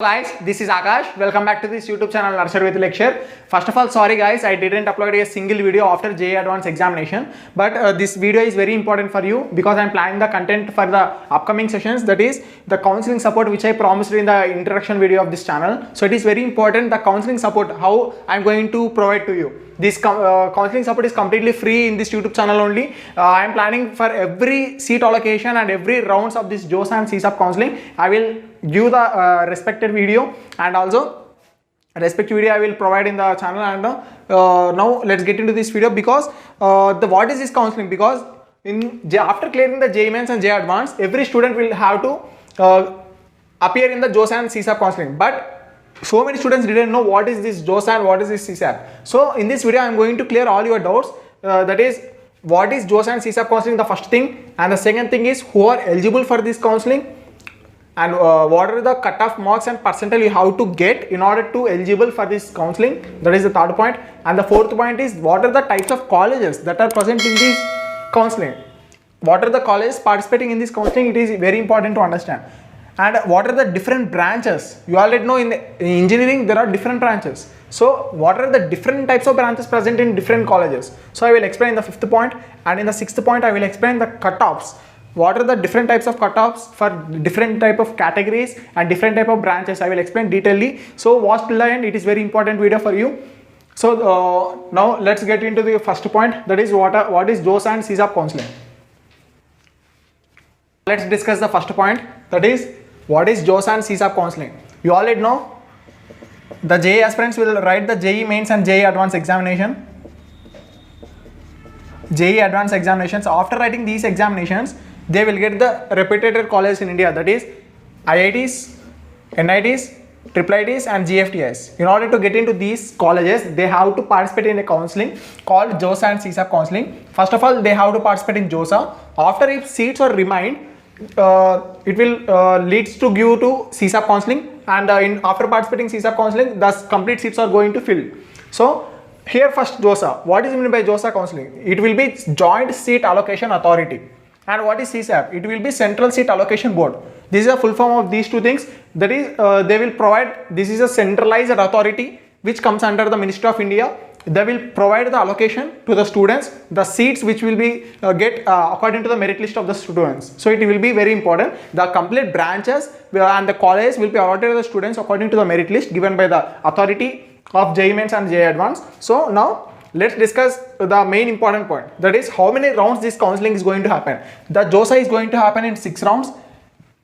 Guys, this is Akash. Welcome back to this YouTube channel Nursery with Lecture. First of all, sorry guys, I didn't upload a single video after JEE Advanced examination, but this video is very important for you because I am planning the content for the upcoming sessions, that is the counseling support which I promised in the introduction video of this channel. So it is very important, the counseling support, how I am going to provide to you. This counseling support is completely free in this YouTube channel only. I am planning for every seat allocation and every rounds of this JOSSA and CSAB counseling. I will give the respected video, and also respective video I will provide in the channel. And now let's get into this video because what is this counseling? Because after clearing the JEE Mains and JEE Advanced, every student will have to appear in the JOSSA and CSAB counseling, but so many students didn't know what is this JOSSA and what is this CSAB. So in this video I am going to clear all your doubts, that is what is JOSSA and CSAB counseling, the first thing, and the second thing is who are eligible for this counseling, and what are the cutoff marks and percentile you have to get in order to eligible for this counseling. That is the third point. And the fourth point is what are the types of colleges that are present in this counseling. What are the colleges participating in this counseling? It is very important to understand. And what are the different branches? You already know in engineering there are different branches. So what are the different types of branches present in different colleges? So I will explain the fifth point, and in the sixth point I will explain the cutoffs. What are the different types of cutoffs for different type of categories and different type of branches? I will explain detailedly. So watch till the end. It is very important video for you. So now let's get into the first point, that is what is JOSSA and CSAB counseling. Let's discuss the first point, that is what is JOSSA and CSAB counseling. You already know the JEE aspirants will write the JEE Mains and JEE Advanced examination. JEE Advanced examinations. After writing these examinations, they will get the reputed colleges in India, that is IITs, NITs, IIITs and GFTs. In order to get into these colleges, they have to participate in a counseling called JOSSA and CSAB counseling. First of all, they have to participate in JOSSA. After, if seats are remained, it will leads to give to CSAB counseling, and after participating CSAB counseling, the complete seats are going to fill. So here first JOSSA. What is meant by JOSSA counseling? It will be Joint Seat Allocation Authority. And what is CSAB? It will be Central Seat Allocation Board. This is a full form of these two things. That is, they will provide, this is a centralized authority which comes under the Ministry of India. They will provide the allocation to the students, the seats which will be get according to the merit list of the students. So it will be very important. The complete branches and the colleges will be allotted to the students according to the merit list given by the authority of JEE Mains and JEE Advanced. So now let's discuss the main important point, that is how many rounds this counseling is going to happen. The JOSSA is going to happen in 6 rounds.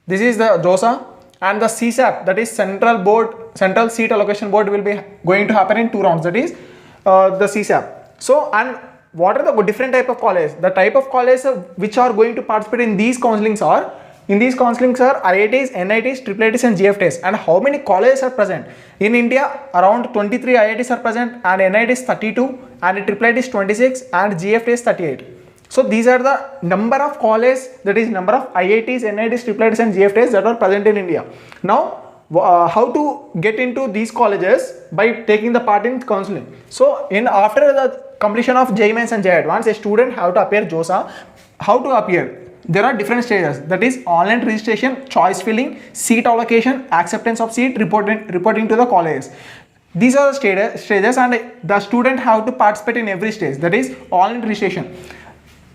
This is the JOSSA, and the CSAB, that is Central Seat Allocation Board, will be going to happen in 2 rounds, that is the CSAB. So, and what are the different type of colleges? The type of colleges which are going to participate in these counselings are IITs, NITs, IIITs and GFTs. And how many colleges are present? In India, around 23 IITs are present, and NITs 32, and IIITs 26, and GFTs 38. So these are the number of colleges, that is number of IITs, NITs, IIITs and GFTs that are present in India. Now how to get into these colleges? By taking the part in counseling. So after the completion of JEE Mains and JEE Advanced, a student have to appear JOSSA. How to appear? There are different stages, that is online registration, choice filling, seat allocation, acceptance of seat, reporting to the colleges. These are the stages, and the student have to participate in every stage, that is online registration.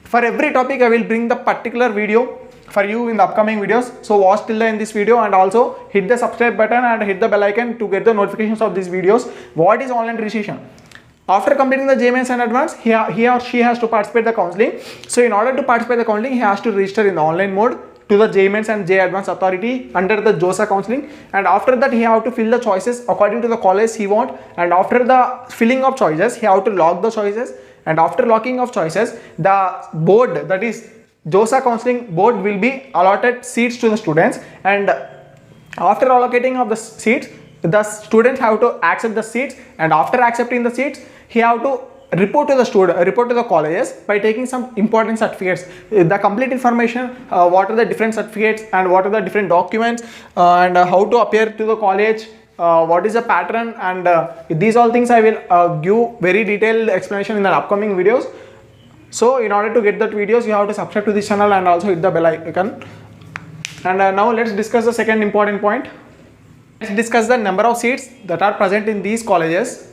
For every topic I will bring the particular video for you in the upcoming videos. So watch till the end this video, and also hit the subscribe button and hit the bell icon to get the notifications of these videos. What is online registration? After completing the JEE Mains and Advanced, he or she has to participate in the counseling. So in order to participate in the counseling, he has to register in the online mode to the JEE Mains and JEE Advanced Authority under the JOSSA counseling, and after that he have to fill the choices according to the college he want, and after the filling of choices he have to log the choices, and after logging of choices, the board, that is JOSSA counseling board, will be allotted seats to the students, and after allocating of the seats, the students have to accept the seats, and after accepting the seats, he have to report to the colleges by taking some important certificates, the complete information, what are the different certificates and what are the different documents, and how to appear to the college, what is the pattern, and these all things I will give very detailed explanation in the upcoming videos. So in order to get that videos, you have to subscribe to this channel and also hit the bell icon. And now let's discuss the second important point. Let's discuss the number of seats that are present in these colleges.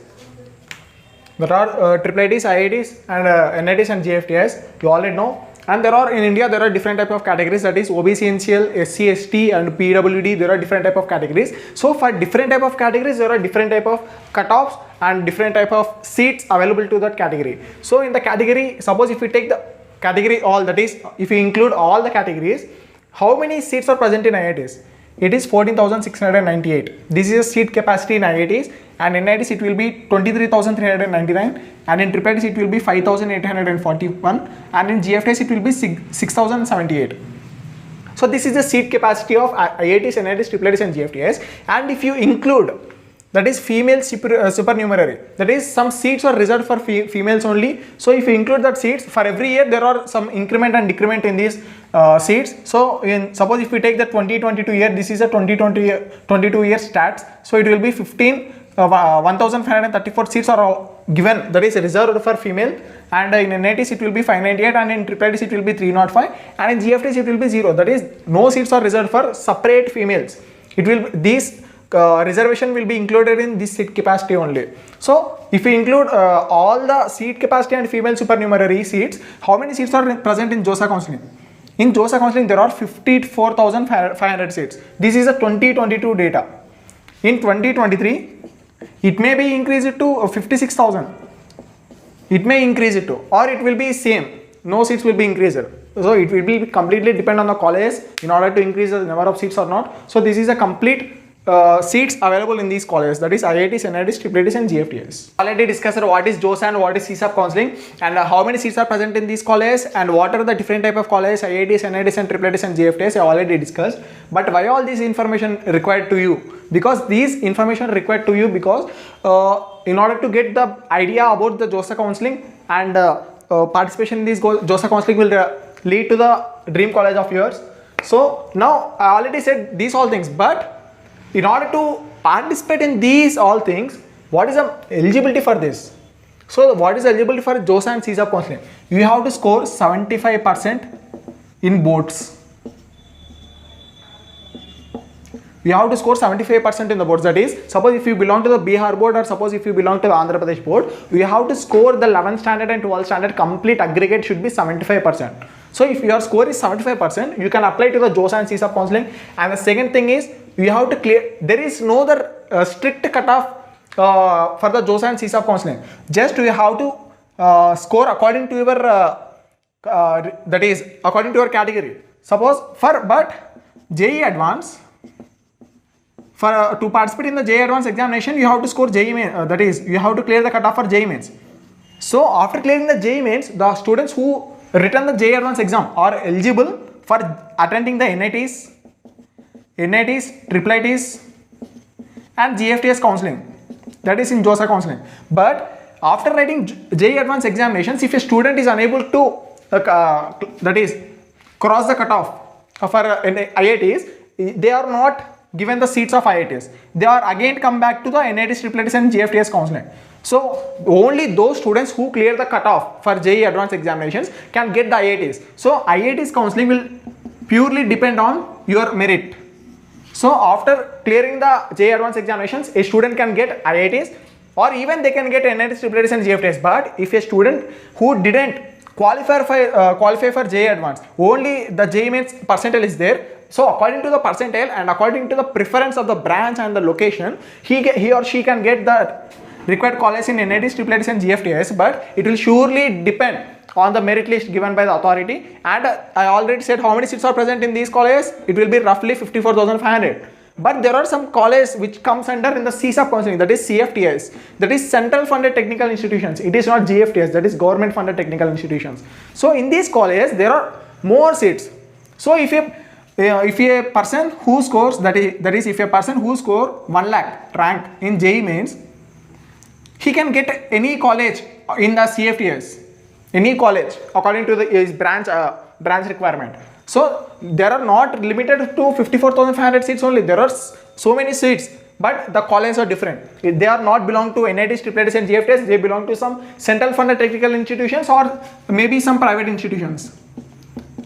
There are IITs, IITs and NITs and GFTs. You already know. And there are in India there are different type of categories, that is OBC, NCL, SC, ST and PWD. There are different type of categories. So for different type of categories there are different type of cutoffs and different type of seats available to that category. So in the category, suppose if we take the category all, that is if you include all the categories, how many seats are present in IITs? It is 14,698. This is a seat capacity in IITs, and in NITs it will be 23,399, and in IIITs it will be 5,841, and in GFTs it will be 6,078. So this is the seat capacity of IITs, NITs, IIITs and GFTs. And if you include, that is female supernumerary, that is some seats are reserved for females only. So if you include that seats, for every year there are some increment and decrement in these seats. So suppose if we take the 2022 year, this is a 22 year stats, so it will be 1,534 seats are given, that is reserved for female, and in NITs it will be 598, and in IIITs it will be 305, and in GFTs it will be 0, that is no seats are reserved for separate females. It will these reservation will be included in this seat capacity only. So if we include all the seat capacity and female supernumerary seats, how many seats are present in JOSSA counselling? In JOSSA counselling there are 54,500 seats. This is a 2022 data. In 2023 it may be increased to 56,000. It may increase it to, or it will be same. No seats will be increased. So it will be completely depend on the college in order to increase the number of seats or not. So this is a complete seats available in these colleges, that is IITs, NITs, IIITs and GFTs. Already discussed what is JOSSA and what is CSAB counselling, and how many seats are present in these colleges, and what are the different type of colleges, IITs, NITs and IIITs and GFTs. I already discussed. But why all this information required to you? Because these information required to you because in order to get the idea about the JOSSA counselling, and participation in this JOSSA counselling will lead to the dream college of yours. So now I already said these all things, but in order to participate in these all things, what is the eligibility for this? So what is eligibility for JOSSA and CSAB counselling? You have to score 75% in boards. You have to score 75% in the boards. That is, suppose if you belong to the Bihar board, or suppose if you belong to the Andhra Pradesh board, you have to score the 11th standard and 12th standard complete aggregate should be 75%. So if your score is 75%, you can apply to the JOSSA and CSAB counselling. And the second thing is, you have to clear, there is no other strict cutoff for the JOSSA and CSAB counselling. Just you have to score according to your that is according to your category. Suppose but JEE Advance, for to participate in the JEE Advance examination, you have to score JEE main, that is you have to clear the cutoff for JEE mains. So after clearing the JEE mains, the students who written the JEE Advance exam are eligible for attending the NITs, IIITs and GFTs counselling, that is in JOSSA counselling. But after writing JEE Advance examinations, if a student is unable to that is cross the cutoff for IITs, they are not given the seats of IITs. They are again come back to the NITs, IIITs and GFTs counselling. So only those students who clear the cutoff for JEE Advance examinations can get the IITs. So IITs counselling will purely depend on your merit. So after clearing the JEE Advance examinations, a student can get IITs, or even they can get NITs, IIITs and GFTs. But if a student who didn't qualify for JEE Advance, only the JEE mains percentile is there. So according to the percentile and according to the preference of the branch and the location, he or she can get the required college in NITs, IIITs and GFTs, but it will surely depend on the merit list given by the authority. And I already said how many seats are present in these colleges. It will be roughly 54,500. But there are some colleges which comes under in the CSAB counselling, that is CFTS, that is central funded technical institutions. It is not GFTS, that is government funded technical institutions. So in these colleges there are more seats. So if a person who scores, that is if a person who score 1 lakh rank in JEE mains, he can get any college in the CFTS, any college according to his branch requirement. So there are not limited to 54,500 seats only. There are so many seats, but the colleges are different. They are not belong to NITs, IIITs and GFTs. They belong to some central funded technical institutions or maybe some private institutions.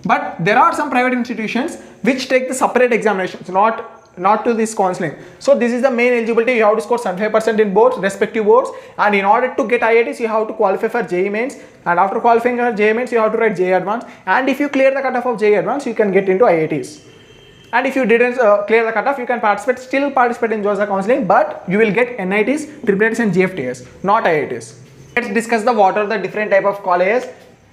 But there are some private institutions which take the separate examinations, not not to this counseling. So this is the main eligibility. You have to score 75% in boards, respective boards, and in order to get IITs you have to qualify for JEE mains, and after qualifying for JEE mains you have to write JEE advanced, and if you clear the cutoff of JEE advanced you can get into IITs. And if you didn't clear the cutoff, you can still participate in JOSSA counseling, but you will get NITs, IIITs and GFTs, not IITs. Let's discuss what are the different type of colleges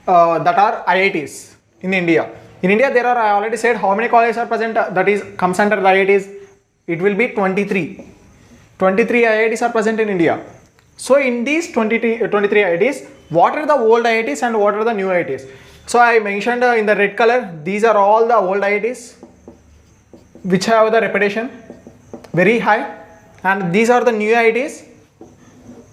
that are IITs in India. In India there are, I already said how many colleges are present, that is comes under the IITs. It will be 23. 23 IITs are present in India. So in these 23 IITs, what are the old IITs and what are the new IITs? So I mentioned in the red color, these are all the old IITs which have the reputation very high, and these are the new IITs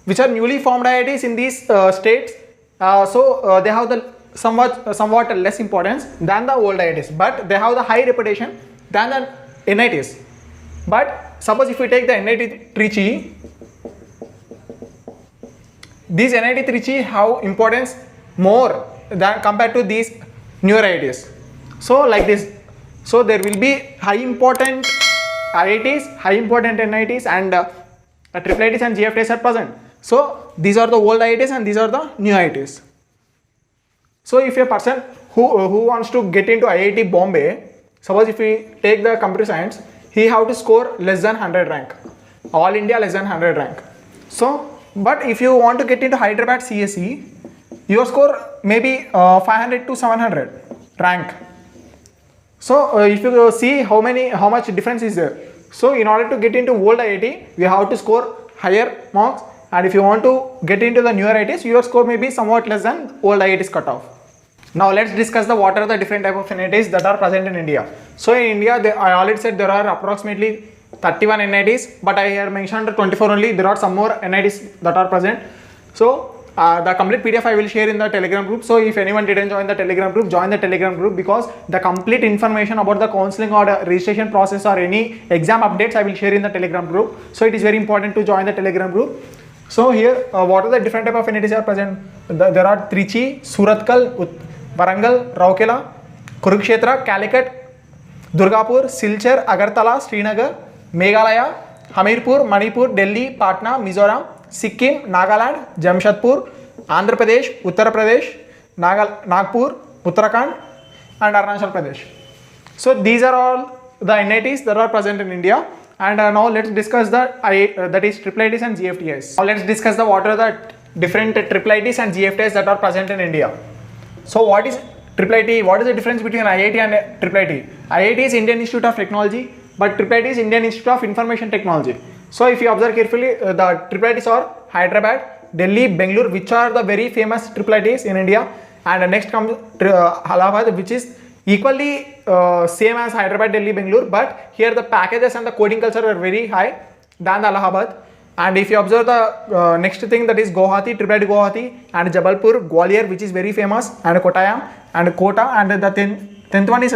which are newly formed IITs in these states. They have the somewhat less importance than the old IITs, but they have the high reputation than the NITs. But suppose if we take the NIT Trichy, these NIT Trichy have importance more than compared to these newer IITs. So like this. So there will be high important IITs, high important NITs, and IIITs and GFTs are present. So these are the old IITs and these are the new IITs. So if a person who wants to get into IIT Bombay, suppose if we take the computer science, he have to score less than 100 rank, all India less than 100 rank. So but if you want to get into Hyderabad CSE, your score maybe 500 to 700 rank. So if you see how much difference is there. So in order to get into old IIT, you have to score higher marks, and if you want to get into the newer IITs, your score may be somewhat less than old IITs cutoff. Now let's discuss what are the different type of NITs that are present in India. So in India, I already said there are approximately 31 NITs, but I have mentioned 24 only. There are some more NITs that are present. So the complete PDF I will share in the Telegram group. So if anyone didn't join the Telegram group, join the Telegram group, because the complete information about the counseling or the registration process or any exam updates I will share in the Telegram group. So it is very important to join the Telegram group. So here what are the different type of NITs are present? There are Trichy, Surathkal, Warangal, Rourkela, Kurukshetra, Calicut, Durgapur, Silchar, Agartala, Srinagar, Meghalaya, Hamirpur, Manipur, Delhi, Patna, Mizoram, Sikkim, Nagaland, Jamshedpur, Andhra Pradesh, Uttar Pradesh, Nagpur, Uttarakhand and Arunachal Pradesh. So these are all the NITs that are present in India. And now let's discuss that is IIITs and GFTs. Now let's discuss what are the different IIITs and GFTs that are present in India. So what is IIIT? What is the difference between IIT and IIIT? IIT is Indian Institute of Technology, but IIIT is Indian Institute of Information Technology. So if you observe carefully, the IIITs are Hyderabad, Delhi, Bangalore, which are the very famous IIITs in India, and next comes Allahabad, which is equally same as Hyderabad, Delhi, Bangalore, but here the packages and the coding culture are very high than the Allahabad. And if you observe the next thing, that is Guwahati, IIIT Guwahati, and Jabalpur, Gwalior, which is very famous, and Kottayam and Kota, and the 10th one is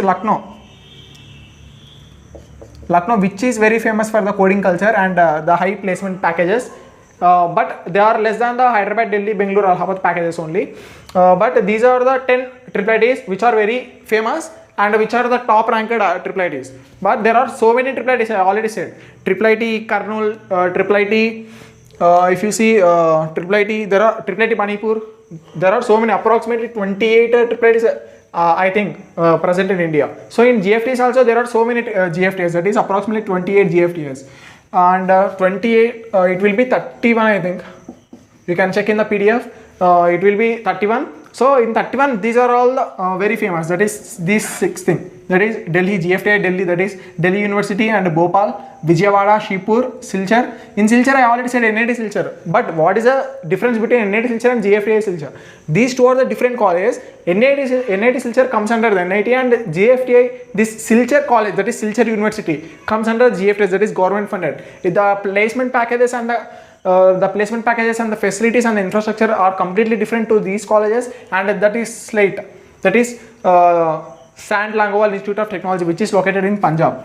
Lucknow, which is very famous for the coding culture and the high placement packages. But they are less than the Hyderabad, Delhi, Bangalore, Allahabad packages only. But these are the 10 IIITs which are very famous and which are the top ranked IIITs. But there are so many IIITs, I already said. IIIT Kurnool, IIIT, if you see IIIT, there are IIIT Manipur. There are so many, approximately 28 IIITs I think present in India. So in GFTs also there are so many GFTs, that is approximately 28 GFTs. And 28, it will be 31 I think. You can check in the PDF, it will be 31. So in 31, these are all very famous, that is these 6 things. That is Delhi, GFTI Delhi, that is Delhi University and Bhopal, Vijayawada, Shibpur, Silchar. In Silchar, I already said NIT Silchar. But what is the difference between NIT Silchar and GFTI Silchar? These two are the different colleges. NIT Silchar comes under the NIT, and GFTI, this Silchar college, that is Silchar University, comes under GFTI, that is government funded. The placement packages and the facilities and the infrastructure are completely different to these colleges, and that is SLATE, that is Sant Langowal Institute of Technology, which is located in Punjab.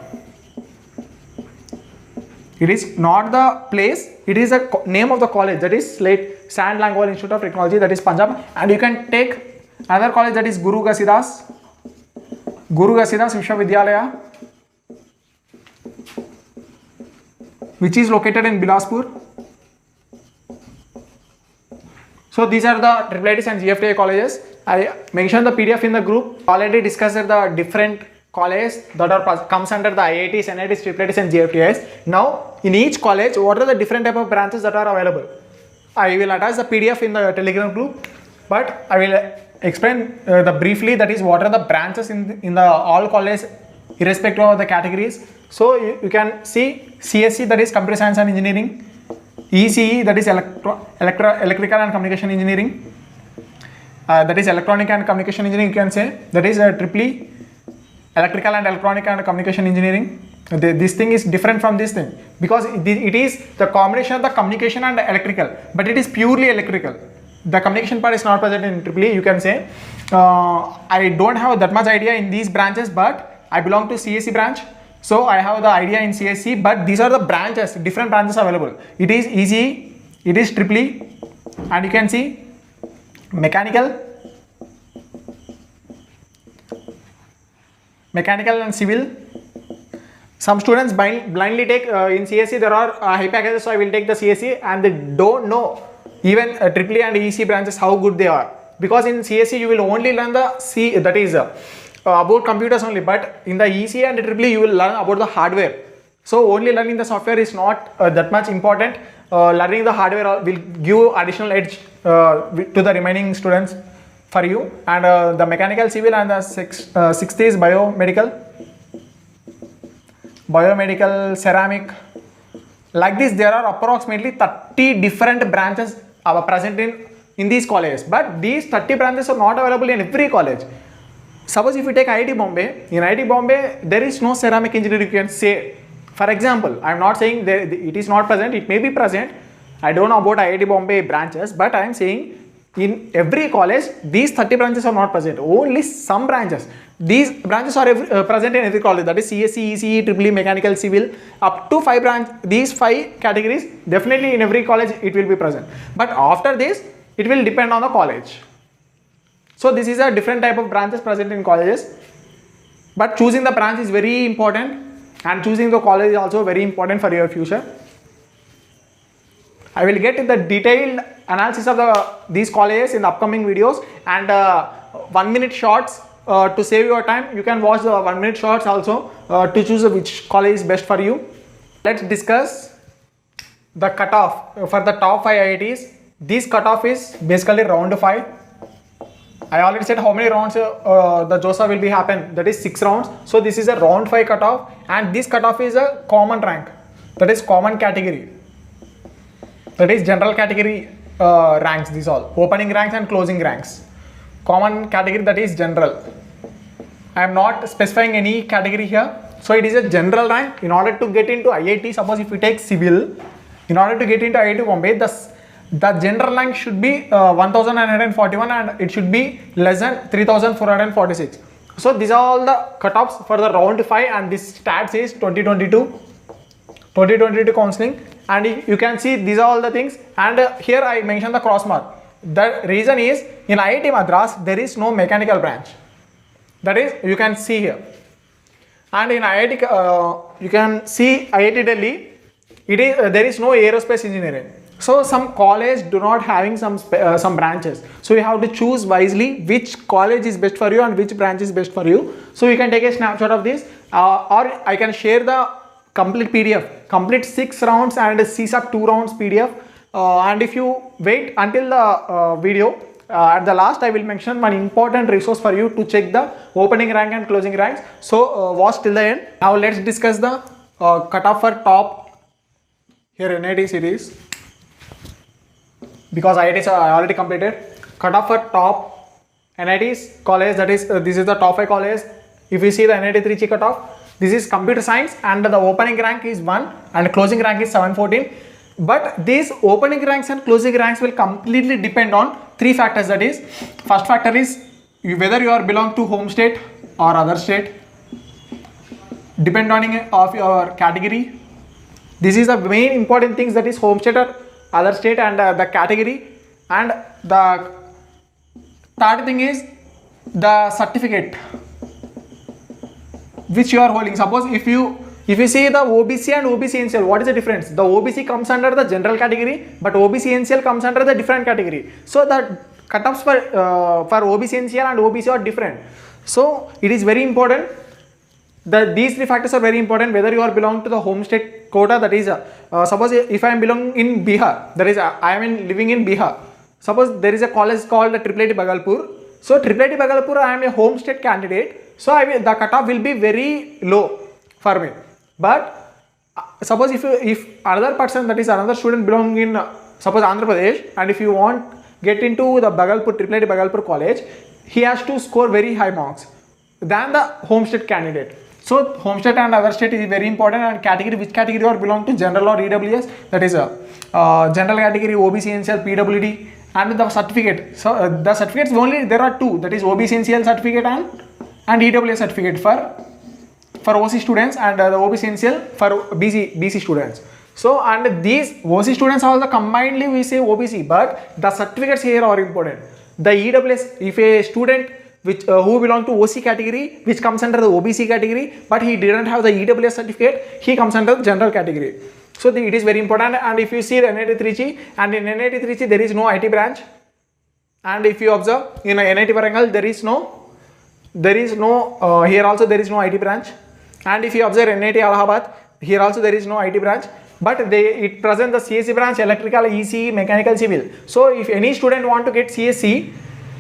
It is not the place, it is the name of the college, that is SLATE, Sant Langowal Institute of Technology, that is Punjab. And you can take another college, that is Guru Ghasidas Vishwavidyalaya, which is located in Bilaspur. So these are the IIITs and GFTA colleges. I mentioned the PDF in the group. Already discussed the different colleges that are comes under the IITs, NITs, IIITs and GFTAs. Now in each college, what are the different type of branches that are available? I will attach the PDF in the Telegram group, but I will explain the briefly, that is what are the branches in the all colleges irrespective of the categories. So you can see CSE, that is Computer Science and Engineering, ECE, that is Electrical and Communication Engineering, that is Electronic and Communication Engineering, you can say, that is EEE, Electrical and Electronic and Communication Engineering. This thing is different from this thing because it is the combination of the communication and electrical, but it is purely electrical. The communication part is not present in EEE, you can say. I don't have that much idea in these branches, but I belong to CSE branch. So I have the idea in CSE, but these are the branches, different branches available. It is ECE, it is EEE, and you can see mechanical and civil. Some students blindly take in CSE, there are high packages, so I will take the CSE, and they don't know even EEE and ECE branches how good they are, because in CSE you will only learn the C, that is about computers only, but in the ECE and EEE you will learn about the hardware. So only learning the software is not that much important. Learning the hardware will give additional edge to the remaining students for you. And the mechanical, civil, and the sixth is biomedical, ceramic. Like this, there are approximately 30 different branches are present in these colleges, but these 30 branches are not available in every college. Suppose if you take IIT Bombay, in IIT Bombay there is no ceramic engineering, you can say. For example, I am not saying it is not present, it may be present. I don't know about IIT Bombay branches, but I am saying in every college these 30 branches are not present, only some branches. These branches are present in every college, that is CSE, ECE, EEE, mechanical, civil, up to 5 branches. These 5 categories definitely in every college it will be present, but after this it will depend on the college. So this is a different type of branches present in colleges, but choosing the branch is very important, and choosing the college is also very important for your future. I will get the detailed analysis of these colleges in the upcoming videos, and 1 minute shorts to save your time. You can watch the 1 minute shorts also to choose which college is best for you. Let's discuss the cutoff for the top 5 IITs. This cutoff is basically round 5. I already said how many rounds the JOSSA will be happen, that is 6 rounds. So this is a round 5 cutoff, and this cutoff is a common rank, that is common category, that is general category ranks. These all opening ranks and closing ranks. Common category, that is general. I am not specifying any category here, so it is a general rank. In order to get into IIT, suppose if we take civil, in order to get into IIT Bombay, the general rank should be 1941, and it should be less than 3446. So these are all the cutoffs for the round 5, and this stats is 2022 counseling, and you can see these are all the things. And here I mentioned the cross mark. The reason is in IIT Madras there is no mechanical branch, that is you can see here, and in IIT you can see IIT Delhi, there is no aerospace engineering. So some college do not having some branches, so you have to choose wisely which college is best for you and which branch is best for you. So you can take a snapshot of this, or I can share the complete PDF, complete 6 rounds and CSAB 2 rounds PDF. And if you wait until the video, at the last I will mention one important resource for you to check the opening rank and closing ranks. So watch till the end. Now let's discuss the cutoff for top. Here NIT series, because IITs are already completed. Cutoff for top NITs college, that is this is the top 5 colleges. If you see the NIT 3G cutoff, this is computer science, and the opening rank is 1 and closing rank is 714. But these opening ranks and closing ranks will completely depend on 3 factors. That is, first factor is whether you are belong to home state or other state, depending of your category. This is the main important things, that is home state or other state, and the category. And the third thing is the certificate which you are holding. Suppose if you if you see the OBC and OBC NCL, what is the difference? The OBC comes under the general category, but OBC NCL comes under the different category. So the cutoffs for OBC NCL and OBC are different. So it is very important. These three factors are very important, whether you are belong to the home state quota, that is suppose if I am belonging in Bihar, that is I am living in Bihar. Suppose there is a college called IIT Bhagalpur. So IIT Bhagalpur, I am a home state candidate. So the cutoff will be very low for me. But suppose if another person, that is another student belonging in suppose Andhra Pradesh, and if you want get into the IIT Bhagalpur college, he has to score very high marks than the home state candidate. So home state and other state is very important, and category, which category you are belong to, general or EWS, that is general category, OBC NCL, PWD, and the certificate. So the certificates only there are two, that is OBC NCL certificate and EWS certificate for OC students, and the OBC NCL for BC students. So and these OC students also combinedly we say OBC, but the certificates here are important. The EWS, if a student who belong to OC category, which comes under the OBC category, but he didn't have the EWS certificate, he comes under the general category. So it is very important. And if you see the NIT 3G, and in NIT 3G there is no IT branch, and if you observe in NIT Varangal there is no here also there is no IT branch, and if you observe NIT Allahabad, here also there is no IT branch, but it presents the CSE branch, electrical, ECE, mechanical, civil. So if any student want to get CSE,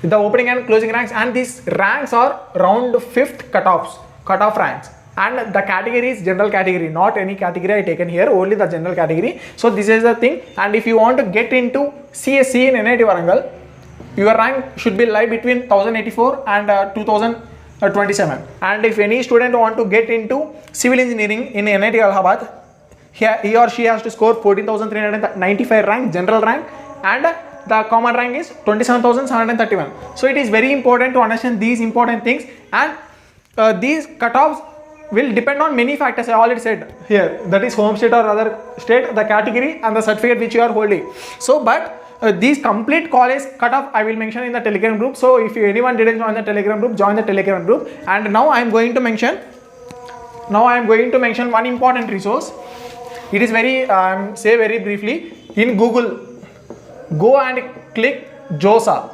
the opening and closing ranks, and these ranks are round 5th cutoff ranks, and the category is general category, not any category I taken here, only the general category. So this is the thing. And if you want to get into CSE in NIT Varangal, your rank should be lie between 1084 and 2027. And if any student want to get into civil engineering in NIT Allahabad, he or she has to score 14,395 rank, general rank, and the common rank is 27,731. So it is very important to understand these important things, and these cutoffs will depend on many factors. I already said here, that is home state or other state, the category, and the certificate which you are holding. So but these complete college cutoff I will mention in the Telegram group. So if anyone didn't join the Telegram group, join the Telegram group. And now I am going to mention one important resource. It is very say very briefly, in Google, go and click JOSSA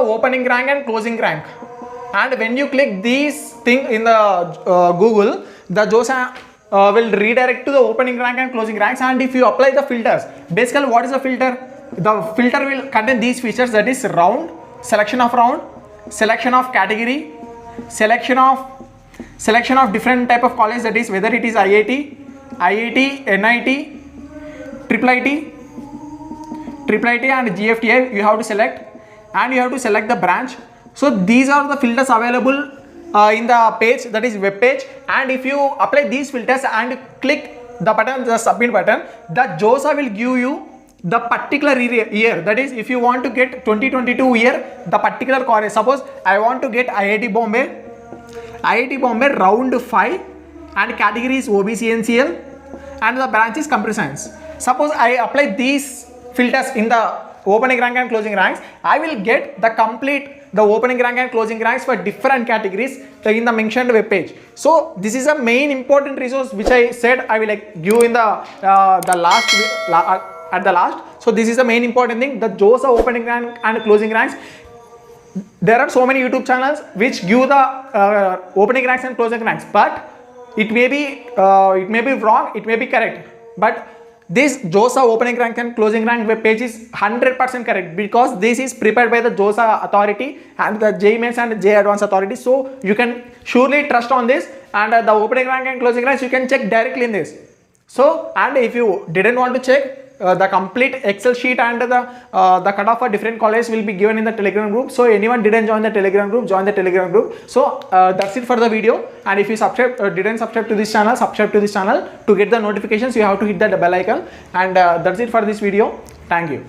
opening rank and closing rank, and when you click these thing in the Google, the JOSSA will redirect to the opening rank and closing ranks. And if you apply the filters, basically what is the filter? The filter will contain these features, that is round, selection of category, selection of different type of college, that is whether it is IIT, NIT, IIIT and GFTI you have to select, and you have to select the branch. So these are the filters available in the page, that is web page. And if you apply these filters and click the button, the submit button, the JOSSA will give you the particular year, that is if you want to get 2022 year, the particular college. Suppose I want to get IIT Bombay round 5, and category is OBC NCL, and the branch is computer science. Suppose I apply these filters in the opening rank and closing ranks, I will get the opening rank and closing ranks for different categories in the mentioned web page. So this is a main important resource which I said I will give in the last. So this is the main important thing, the JOSSA opening rank and closing ranks. There are so many YouTube channels which give the opening ranks and closing ranks, but it may be wrong, it may be correct, but this JOSSA opening rank and closing rank web page is 100% correct, because this is prepared by the JOSSA authority and the JEE Mains and JEE Advanced authority. So you can surely trust on this, and the opening rank and closing ranks you can check directly in this. So, and if you didn't want to check, the complete Excel sheet and the cutoff for different colleges will be given in the Telegram group. So anyone didn't join the Telegram group, join the Telegram group. So that's it for the video. And if you didn't subscribe to this channel, subscribe to this channel to get the notifications. You have to hit that bell icon. And that's it for this video. Thank you.